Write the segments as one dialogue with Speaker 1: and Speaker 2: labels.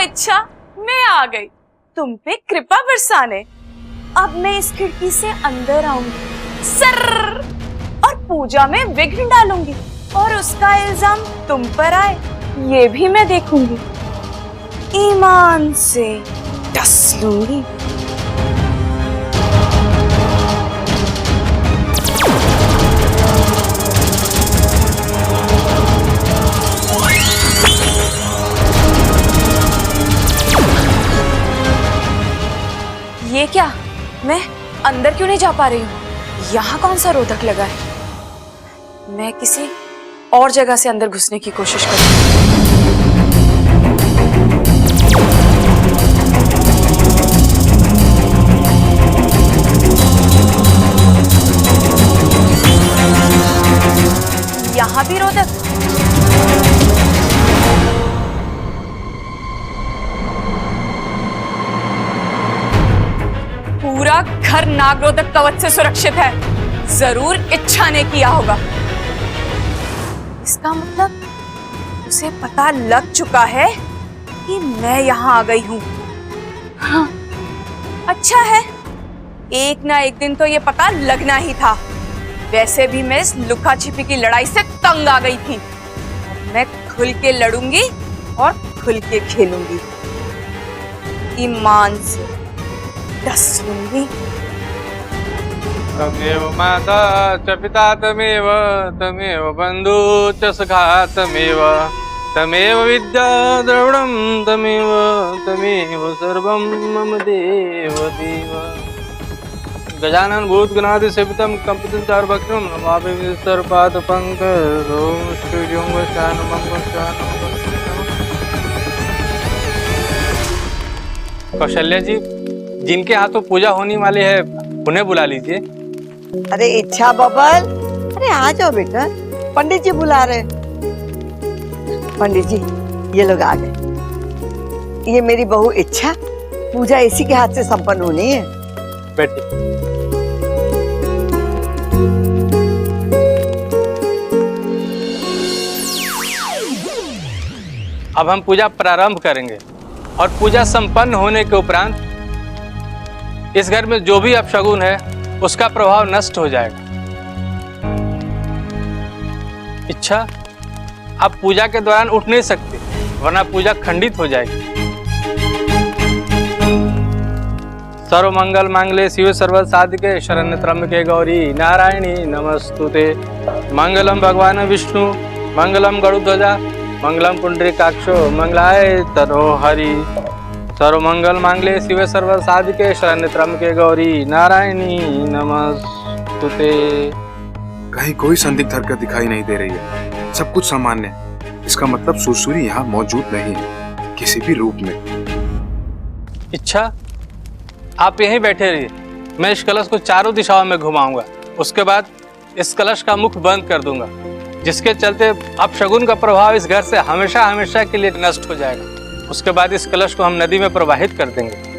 Speaker 1: इच्छा, मैं आ गई तुम पे कृपा बरसाने। अब मैं इस खिड़की से अंदर आऊंगी सर और पूजा में विघ्न डालूंगी और उसका इल्जाम तुम पर आए ये भी मैं देखूंगी। ईमान से डस लूंगी। ये क्या, मैं अंदर क्यों नहीं जा पा रही हूँ? यहाँ कौन सा रोधक लगा है? मैं किसी और जगह से अंदर घुसने की कोशिश करूँ। यहाँ भी रोधक। पूरा घर नागरोधक कवच से सुरक्षित है। जरूर इच्छा ने किया होगा। इसका मतलब उसे पता लग चुका है कि मैं यहाँ आ गई हूँ। हाँ, अच्छा है, एक ना एक दिन तो ये पता लगना ही था। वैसे भी मैं इस लुका छिपी की लड़ाई से तंग आ गई थी। मैं खुल के लड़ूंगी और खुल के खेलूंगी। ईमान से डस लूंगी।
Speaker 2: तमेव माता च पिता तमेव तमेव बंधु च सखा तमेव तमेव विद्या द्रविणं तमेव तमेव सर्वं मम देव देव। गजानन भूतगणादि सेवितं कंपितं चारुभक्षं नमामि सर्वपादपङ्कजं ओम श्रीं वशानमं वशानमं। कौशल्या जी, जिनके हाथों पूजा होने वाली है उन्हें बुला लीजिए।
Speaker 3: अरे इच्छा बबल, अरे आ जाओ बेटा, पंडित जी बुला रहे। पंडित जी ये लोग आ गए। ये मेरी बहू इच्छा, पूजा इसी के हाथ से संपन्न होनी है।
Speaker 2: बैठिए। अब हम पूजा प्रारंभ करेंगे और पूजा संपन्न होने के उपरांत इस घर में जो भी अपशगुन है उसका प्रभाव नष्ट हो जाएगा। इच्छा, आप पूजा के दौरान उठ नहीं सकते, वरना पूजा खंडित हो जाएगी। सर्वमंगल मांगल्ये शिवे सर्व साधिके शरण्य त्र्यंबके गौरी नारायणी नमस्तुते। मंगलम भगवान विष्णु मंगलम गरुड़ध्वजा मंगलम पुंडरीकाक्षो मंगलाय तनोहरि। सर्वमंगल मांगल्ये शिवे सर्व साधिके शरण्य त्र्यंबके गौरी नारायणी नमस्तुते।
Speaker 4: कहीं कोई संदिग्ध हरकत दिखाई नहीं दे रही है, सब कुछ सामान्य है। इसका मतलब सुरसुरी यहाँ मौजूद नहीं है किसी भी रूप में।
Speaker 2: इच्छा, आप यहीं बैठे रहिए, मैं इस कलश को चारों दिशाओं में घुमाऊंगा। उसके बाद इस कलश का मुख बंद कर दूंगा, जिसके चलते अपशगुन का प्रभाव इस घर से हमेशा हमेशा के लिए नष्ट हो जाएगा। उसके बाद इस कलश को हम नदी में प्रवाहित कर देंगे।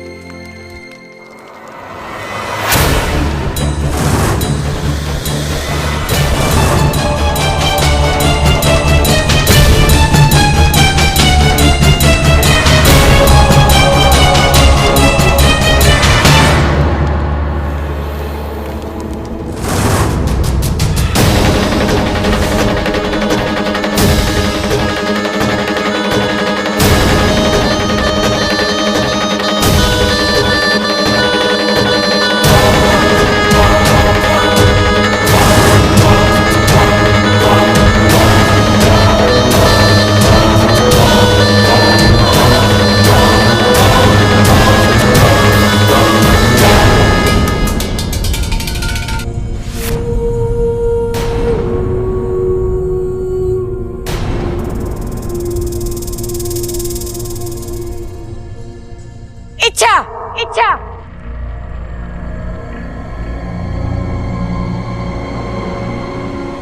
Speaker 1: इच्छा, इच्छा,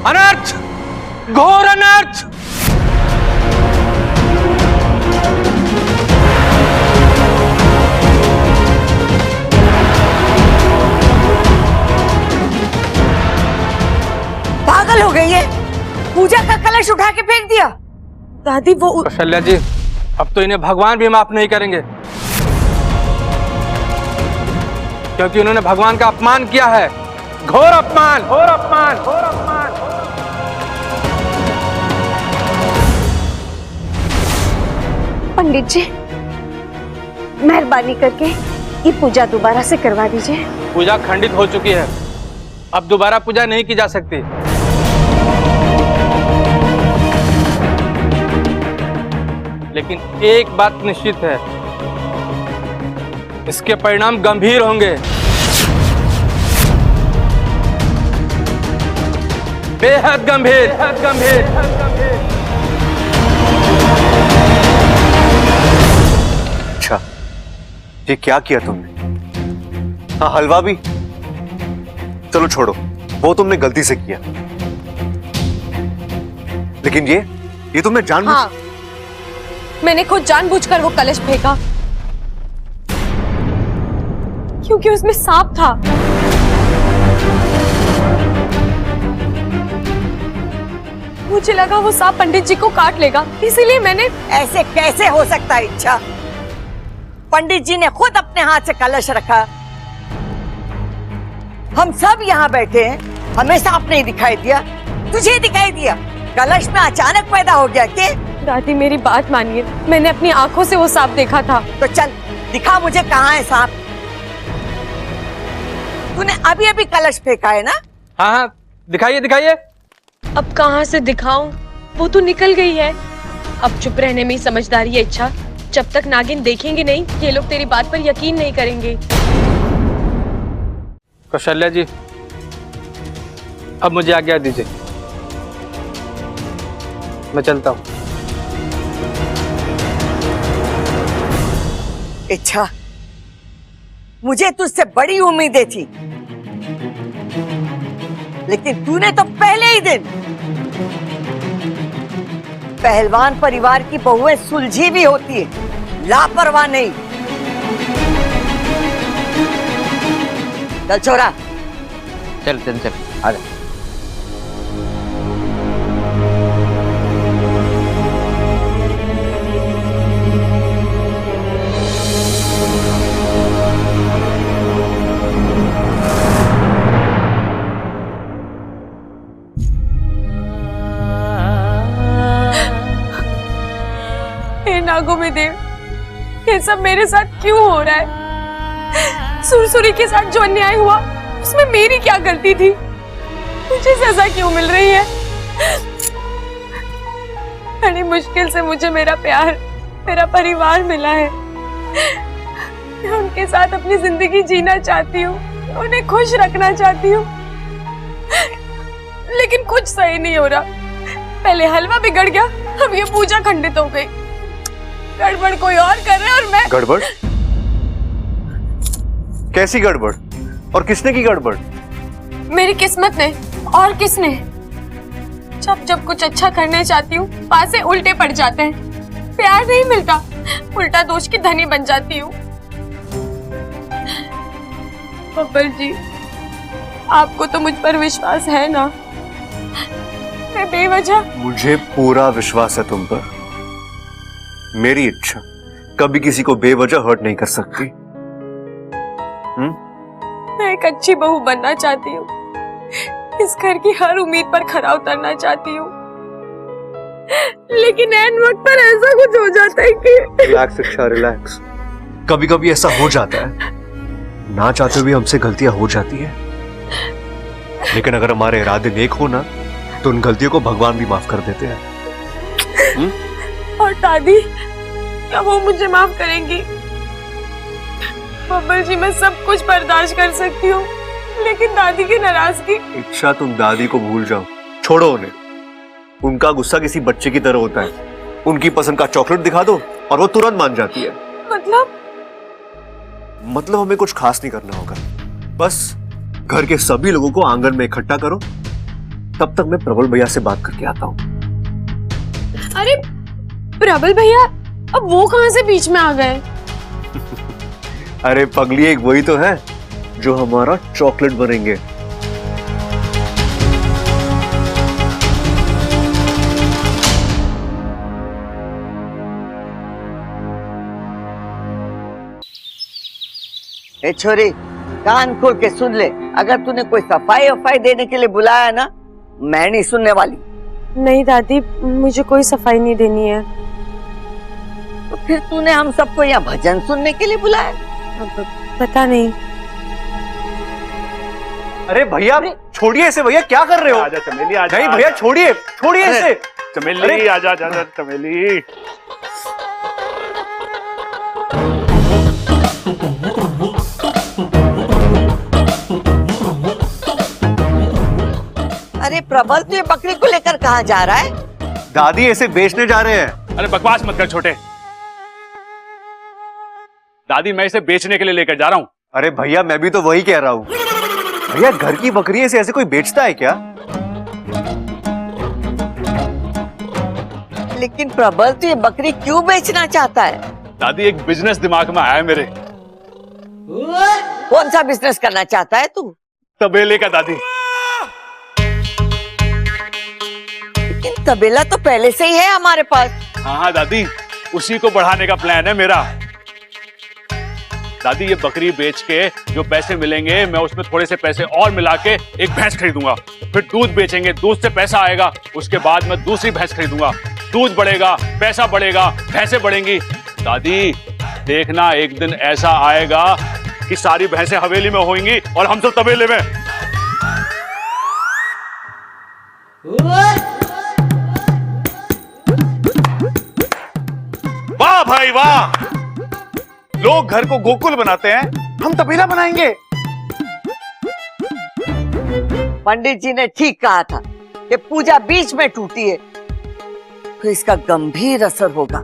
Speaker 2: अनर्थ, घोर अनर्थ।
Speaker 3: पागल हो गई है, पूजा का कलश उठा के फेंक दिया। दादी वो
Speaker 2: कौशल्या जी, अब तो इन्हें भगवान भी माफ नहीं करेंगे, क्योंकि उन्होंने भगवान का अपमान किया है। घोर अपमान, घोर अपमान, घोर अपमान।
Speaker 1: पंडित जी, मेहरबानी करके ये पूजा दोबारा से करवा दीजिए।
Speaker 2: पूजा खंडित हो चुकी है, अब दोबारा पूजा नहीं की जा सकती। लेकिन एक बात निश्चित है, इसके परिणाम गंभीर होंगे, बेहद गंभीर, बेहद गंभीर, बेहद गंभीर।
Speaker 5: अच्छा, ये क्या किया तुमने? हाँ, हलवा भी? चलो छोड़ो, वो तुमने गलती से किया, लेकिन ये तुमने जानबूझ।
Speaker 1: हाँ, मैंने खुद जानबूझकर वो कलश फेंका, क्योंकि उसमें सांप था। मुझे लगा वो सांप पंडित जी को काट लेगा, इसीलिए मैंने।
Speaker 3: ऐसे कैसे हो सकता है इच्छा? पंडित जी ने खुद अपने हाथ से कलश रखा, हम सब यहाँ बैठे हैं, हमें सांप नहीं दिखाई दिया, तुझे दिखाई दिया। कलश में अचानक पैदा हो गया क्या?
Speaker 1: दादी मेरी बात मानिए, मैंने अपनी आंखों से वो सांप देखा था।
Speaker 3: तो चल दिखा मुझे, कहाँ है सांप? तूने अभी अभी कलश फेंका है ना?
Speaker 2: हाँ हाँ, दिखाइए दिखाइए।
Speaker 6: अब कहाँ से दिखाऊं? वो तो निकल गई है। अब चुप रहने में ही समझदारी है इच्छा। जब तक नागिन देखेंगे नहीं, ये लोग तेरी बात पर यकीन नहीं करेंगे।
Speaker 2: कौशल्या जी, अब मुझे आज्ञा दीजिए, मैं चलता हूँ।
Speaker 3: इच्छा, मुझे तुझसे बड़ी उम्मीदें थी, लेकिन तूने तो पहले ही दिन। पहलवान परिवार की बहुएं सुलझी भी होती है, लापरवाह नहीं। चल छोरा,
Speaker 7: चल चल चल, आ जा।
Speaker 1: नागों में देव, ये सब मेरे साथ क्यों हो रहा है? सुरसुरी के साथ जो अन्याय हुआ, उसमें मेरी क्या गलती थी? मुझे सजा क्यों मिल रही है? बड़ी मुश्किल से मुझे मेरा प्यार, मेरा परिवार मिला है। मैं उनके साथ अपनी जिंदगी जीना चाहती हूँ, उन्हें खुश रखना चाहती हूँ, लेकिन कुछ सही नहीं हो रहा। पहले हलवा बिगड़ गया, अब ये पूजा खंडित हो गई। गड़बड़ कोई और कर रहा है और मैं।
Speaker 5: गड़बड़? कैसी गड़बड़? और किसने की गड़बड़?
Speaker 1: मेरी किस्मत ने। और किसने? जब जब कुछ अच्छा करने चाहती हूँ, वहां से उल्टे पड़ जाते हैं। प्यार नहीं मिलता, उल्टा दोष की धनी बन जाती हूँ। बब्बर जी, आपको तो मुझ पर विश्वास है ना? मैं बेवजह।
Speaker 5: मुझे पूरा विश्वास है तुम पर। मेरी इच्छा कभी किसी को बेवजह हर्ट नहीं कर सकती।
Speaker 1: मैं एक अच्छी बहू बनना चाहती हूँ, इस घर की हर उम्मीद पर खरा उतरना चाहती हूँ, लेकिन ऐन वक्त पर ऐसा कुछ हो जाता है कि।
Speaker 5: रिलैक्स इच्छा, रिलैक्स। कभी कभी ऐसा हो जाता है, ना चाहते हुए हमसे गलतियां हो जाती है, लेकिन अगर हमारे इरादे नेक हो ना, तो उन गलतियों को भगवान भी माफ कर देते हैं।
Speaker 1: और दादी, क्या वो मुझे माफ करेंगी? बब्बर जी, मैं सब कुछ बर्दाश्त कर सकती हूँ, लेकिन दादी की नाराजगी।
Speaker 5: इच्छा, तुम दादी को भूल जाओ, छोड़ो उन्हें। उनका गुस्सा किसी बच्चे की तरह होता है। उनकी पसंद का चॉकलेट दिखा दो और वो तुरंत मान जाती है। मतलब हमें कुछ खास नहीं करना होगा, बस घर के सभी लोगों को आंगन में इकट्ठा करो। तब तक मैं प्रबल भैया से बात करके आता हूँ।
Speaker 6: अरे प्रबल भैया, अब वो कहां से बीच में आ गए?
Speaker 5: अरे पगली, एक वही तो है जो हमारा चॉकलेट बनेंगे।
Speaker 3: ए छोरी, कान खोल के सुन ले, अगर तूने कोई सफाई वफाई देने के लिए बुलाया ना, मैं नहीं सुनने वाली।
Speaker 6: नहीं दादी, मुझे कोई सफाई नहीं देनी है।
Speaker 3: तो फिर तूने हम सबको यहाँ भजन सुनने के लिए बुलाया?
Speaker 6: पता नहीं।
Speaker 5: अरे भैया छोड़िए इसे, भैया क्या कर रहे हो?
Speaker 8: आजा चमेली, आजा।
Speaker 5: नहीं भैया छोड़िए, छोड़िए इसे।
Speaker 8: चमेली आजा, आजा चमेली।
Speaker 3: अरे प्रबल, तू ये बकरी को लेकर कहाँ जा रहा है?
Speaker 5: दादी इसे बेचने जा रहे हैं।
Speaker 8: अरे बकवास मत कर छोटे। दादी मैं इसे बेचने के लिए लेकर जा रहा हूँ।
Speaker 5: अरे भैया मैं भी तो वही कह रहा हूँ। भैया घर की बकरी से ऐसे कोई बेचता है क्या?
Speaker 3: लेकिन प्रबल, तू ये बकरी क्यों बेचना चाहता है?
Speaker 8: दादी एक बिजनेस दिमाग में आया है मेरे।
Speaker 3: कौन सा बिजनेस करना चाहता है तू?
Speaker 8: तबेले का दादी।
Speaker 3: लेकिन तबेला तो पहले से ही है हमारे पास।
Speaker 8: हाँ हाँ दादी, उसी को बढ़ाने का प्लान है मेरा। दादी ये बकरी बेच के जो पैसे मिलेंगे, मैं उसमें थोड़े से पैसे और मिला के एक भैंस खरीदूंगा। फिर दूध बेचेंगे, दूध से पैसा आएगा। उसके बाद मैं दूसरी भैंस खरीदूंगा। दूध बढ़ेगा, पैसा बढ़ेगा, भैंसें बढ़ेंगी। दादी देखना, एक दिन ऐसा आएगा कि सारी भैंसें हवेली में होंगी और हम सब तबेले में। वाह भाई वाह, लोग घर को गोकुल बनाते हैं, हम तबेला बनाएंगे।
Speaker 3: पंडित जी ने ठीक कहा था कि पूजा बीच में टूटी है तो इसका गंभीर असर होगा।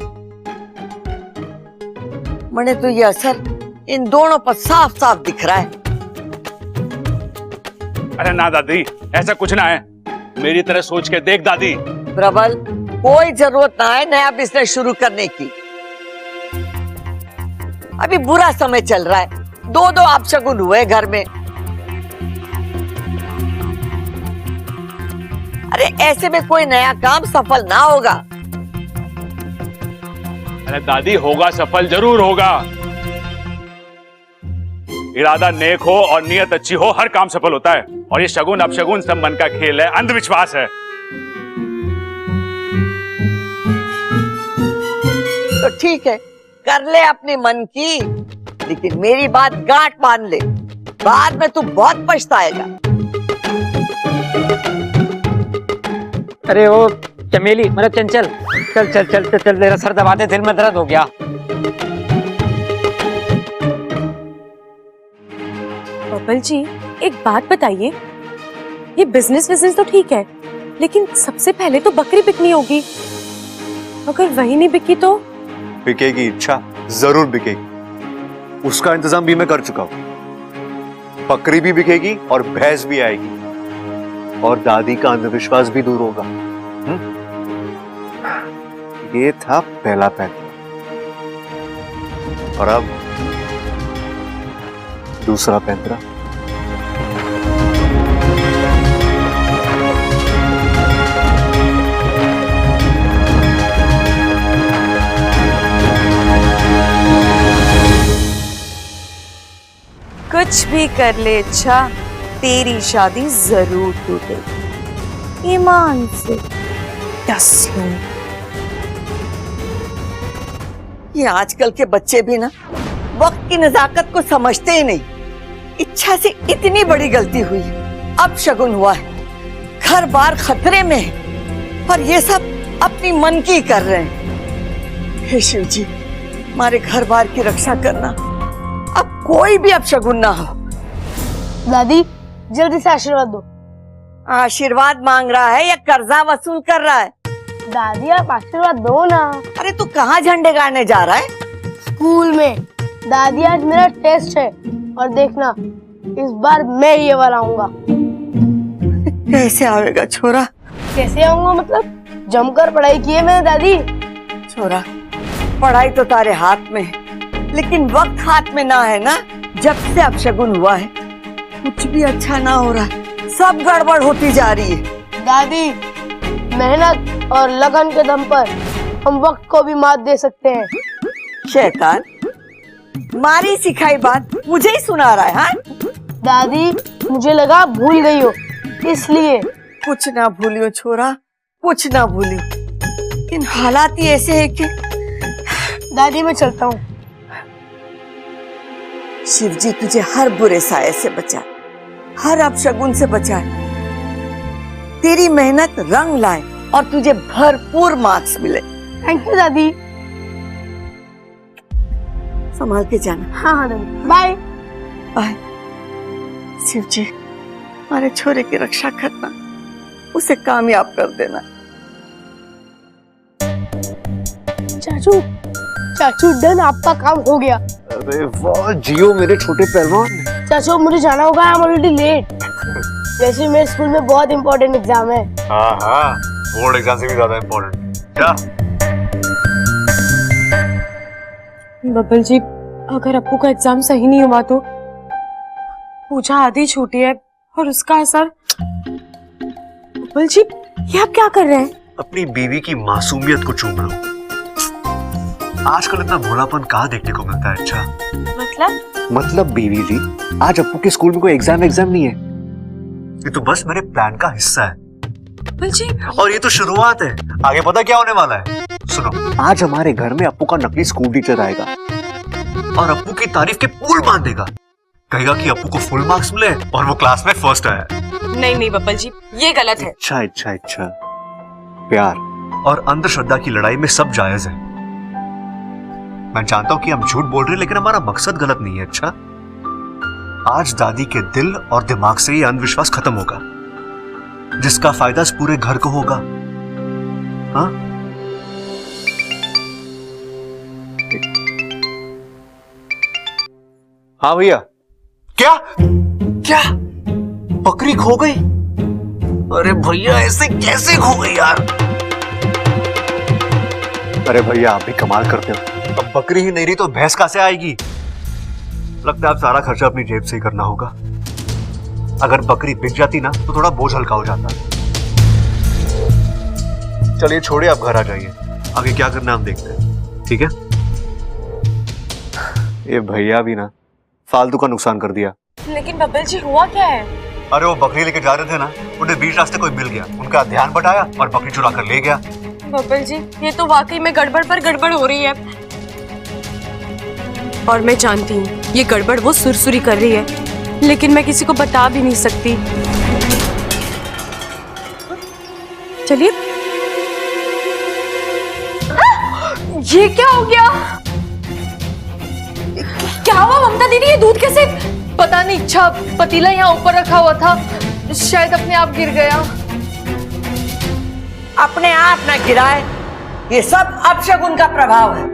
Speaker 3: मैंने तो ये असर इन दोनों पर साफ साफ दिख रहा है।
Speaker 8: अरे ना दादी, ऐसा कुछ ना है। मेरी तरह सोच के देख दादी।
Speaker 3: प्रबल, कोई जरूरत ना है नया बिजनेस शुरू करने की। अभी बुरा समय चल रहा है, दो दो अपशगुन हुए घर में। अरे ऐसे में कोई नया काम सफल ना होगा।
Speaker 8: अरे दादी होगा सफल, जरूर होगा। इरादा नेक हो और नियत अच्छी हो, हर काम सफल होता है। और ये शगुन अपशगुन सब मन का खेल है, अंधविश्वास है।
Speaker 3: तो ठीक है, कर ले अपने मन की, लेकिन मेरी बात गांठ बांध ले, बाद में तू बहुत पछताएगा।
Speaker 7: अरे वो चमेली, मतलब चंचल, चल चल चल चल चल, मेरा सर दबाते दिल में दर्द हो गया।
Speaker 6: कपिल जी, एक बात बताइए, ये बिजनेस तो ठीक है, लेकिन सबसे पहले तो बकरी बिकनी होगी। अगर वही नहीं बिकी तो?
Speaker 5: बिकेगी इच्छा, जरूर बिकेगी। उसका इंतजाम भी मैं कर चुका हूं। बकरी भी बिकेगी और भैंस भी आएगी और दादी का अंधविश्वास भी दूर होगा। ये था पहला पैंतरा और अब दूसरा पैंतरा।
Speaker 1: कुछ भी कर ले इच्छा, तेरी शादी जरूर टूटेगी, ईमान से डस लूं।
Speaker 3: ये आजकल के बच्चे भी ना वक्त की नजाकत को समझते ही नहीं। इच्छा से इतनी बड़ी गलती हुई, अब शगुन हुआ है, घर बार खतरे में है और ये सब अपनी मन की कर रहे हैं। हे शिव जी, हमारे घर बार की रक्षा करना, अब कोई भी अपशगुन ना हो।
Speaker 9: दादी जल्दी से आशीर्वाद दो।
Speaker 3: आशीर्वाद मांग रहा है या कर्जा वसूल कर रहा है?
Speaker 9: दादी आप आशीर्वाद दो ना।
Speaker 3: अरे तू कहाँ झंडे गाड़ने जा रहा है?
Speaker 9: स्कूल में। दादी आज मेरा टेस्ट है और देखना इस बार मैं ये वाला आऊंगा।
Speaker 3: कैसे आवेगा छोरा?
Speaker 9: कैसे आऊंगा मतलब? जमकर पढ़ाई की है मैंने दादी।
Speaker 3: छोरा, पढ़ाई तो तारे हाथ में है, लेकिन वक्त हाथ में ना है ना। जब से अपशगुन हुआ है कुछ भी अच्छा ना हो रहा है, सब गड़बड़ होती जा रही है।
Speaker 9: दादी मेहनत और लगन के दम पर हम वक्त को भी मात दे सकते हैं।
Speaker 3: शैतान, मारी सिखाई बात मुझे ही सुना रहा है। हाँ,
Speaker 9: दादी मुझे लगा भूल गई हो, इसलिए।
Speaker 3: कुछ ना भूलियो छोरा, कुछ ना भूलियो, लेकिन हालात ही ऐसे है कि
Speaker 9: दादी मैं चलता हूँ।
Speaker 3: शिव जी तुझे हर बुरे साये से बचाए, हर अपशगुन से बचाए, तेरी मेहनत रंग लाए और तुझे भरपूर मार्क्स मिले।
Speaker 9: थैंक यू दादी।
Speaker 3: संभाल के जाना।
Speaker 9: हाँ हाँ दादी, बाय
Speaker 3: बाय। शिव जी हमारे छोरे की रक्षा करना, उसे कामयाब कर देना।
Speaker 9: चाचू चाचू डन, आपका काम हो गया।
Speaker 5: अरे वाह जियो मेरे छोटे पहलवान।
Speaker 9: चाचू मुझे जाना होगा, आई एम ऑलरेडी लेट। जैसे मेरे स्कूल में बहुत इंपॉर्टेंट एग्जाम है।
Speaker 5: हाँ हाँ, बोर्ड एग्जाम से भी ज्यादा इम्पोर्टेंट। क्या
Speaker 6: बबल जी, अगर अप्पू का एग्जाम सही नहीं हुआ तो पूजा आधी छूटी है और उसका असर। बबल जी, ये आप क्या कर रहे हैं?
Speaker 5: अपनी बीवी की मासूमियत को चूम रहा हूँ। आजकल इतना भोलापन कहाँ देखने को मिलता है। अच्छा मतलब बीवी जी, आज अप्पू के स्कूल में कोई एग्जाम नहीं है। ये तो बस मेरे प्लान का हिस्सा है।
Speaker 6: बबल जी,
Speaker 5: और ये तो शुरुआत है, आगे पता क्या होने वाला है। सुनो, आज हमारे घर में अप्पू का नकली स्कूल टीचर आएगा और अप्पू की तारीफ के पुल बांध देगा। कहेगा कि अप्पू को फुल मार्क्स मिले और वो क्लास में फर्स्ट आया।
Speaker 6: नहीं बबल जी, ये गलत है।
Speaker 5: अच्छा प्यार और अंधश्रद्धा की लड़ाई में सब जायज है। मैं जानता हूं कि हम झूठ बोल रहे हैं, लेकिन हमारा मकसद गलत नहीं है। अच्छा, आज दादी के दिल और दिमाग से ये अंधविश्वास खत्म होगा, जिसका फायदा इस पूरे घर को होगा। हाँ, हाँ भैया। क्या बकरी खो गई? अरे भैया ऐसे कैसे खो गई यार? अरे भैया आप भी कमाल करते हो। अब बकरी ही नहीं रही तो भैंस कहां से आएगी? लगता है आप सारा खर्चा अपनी जेब से ही करना होगा। अगर बकरी बिक जाती ना तो थोड़ा बोझ हल्का हो जाता। चलिए छोड़िए, आप घर आ जाइए, आगे क्या करना हम देखते हैं। ठीक है? ये भैया भी ना फालतू का नुकसान कर दिया।
Speaker 6: लेकिन बबल जी, हुआ क्या है?
Speaker 5: अरे वो बकरी लेके जा रहे थे ना, उन्हें बीच रास्ते कोई मिल गया, उनका ध्यान बटाया और बकरी चुरा कर ले गया।
Speaker 6: बबल जी, ये तो वाकई में गड़बड़ पर गड़बड़ हो रही है। और मैं जानती हूँ ये गड़बड़ वो सुरसुरी कर रही है, लेकिन मैं किसी को बता भी नहीं सकती। चलिए। ये क्या हो गया? क्या हुआ ममता दीदी? ये दूध कैसे?
Speaker 1: पता नहीं, अच्छा पतीला यहाँ ऊपर रखा हुआ था, शायद अपने आप गिर गया।
Speaker 3: अपने आप ना गिराए, ये सब अपशगुन का प्रभाव है।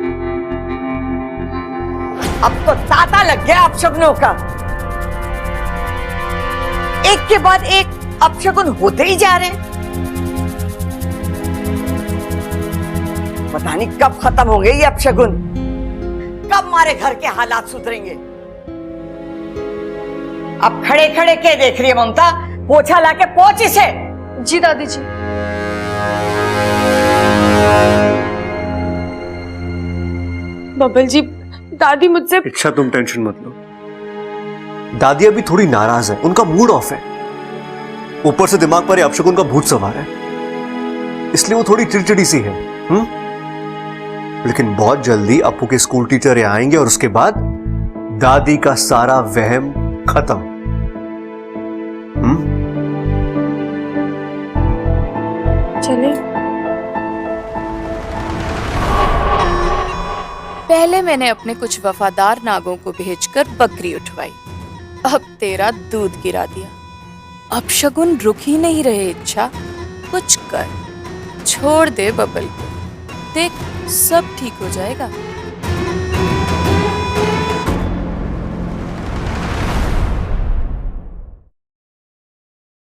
Speaker 3: अब तो तांता लग गया अपशगुनों का, एक के बाद एक अपशगुन होते ही जा रहे हैं। पता नहीं कब खत्म होंगे ये अपशगुन, कब हमारे घर के हालात सुधरेंगे। अब खड़े खड़े के देख रही है ममता? पोछा लाके पोंछ इसे।
Speaker 1: जी दादी जी।
Speaker 6: बबल जी, दादी मुझसे।
Speaker 5: अच्छा तुम टेंशन मत लो, दादी अभी थोड़ी नाराज है, उनका मूड ऑफ है। ऊपर से दिमाग पर अपशगुन का भूत सवार है, इसलिए वो थोड़ी चिड़चिड़ी सी है। लेकिन बहुत जल्दी अप्पू के स्कूल टीचर यहाँ आएंगे और उसके बाद दादी का सारा वहम खत्म।
Speaker 6: चले।
Speaker 1: पहले मैंने अपने कुछ वफादार नागों को भेजकर बकरी उठवाई, अब तेरा दूध गिरा दिया। अब शगुन रुक ही नहीं रहे। इच्छा कुछ कर, छोड़ दे बबल को, देख सब ठीक हो जाएगा।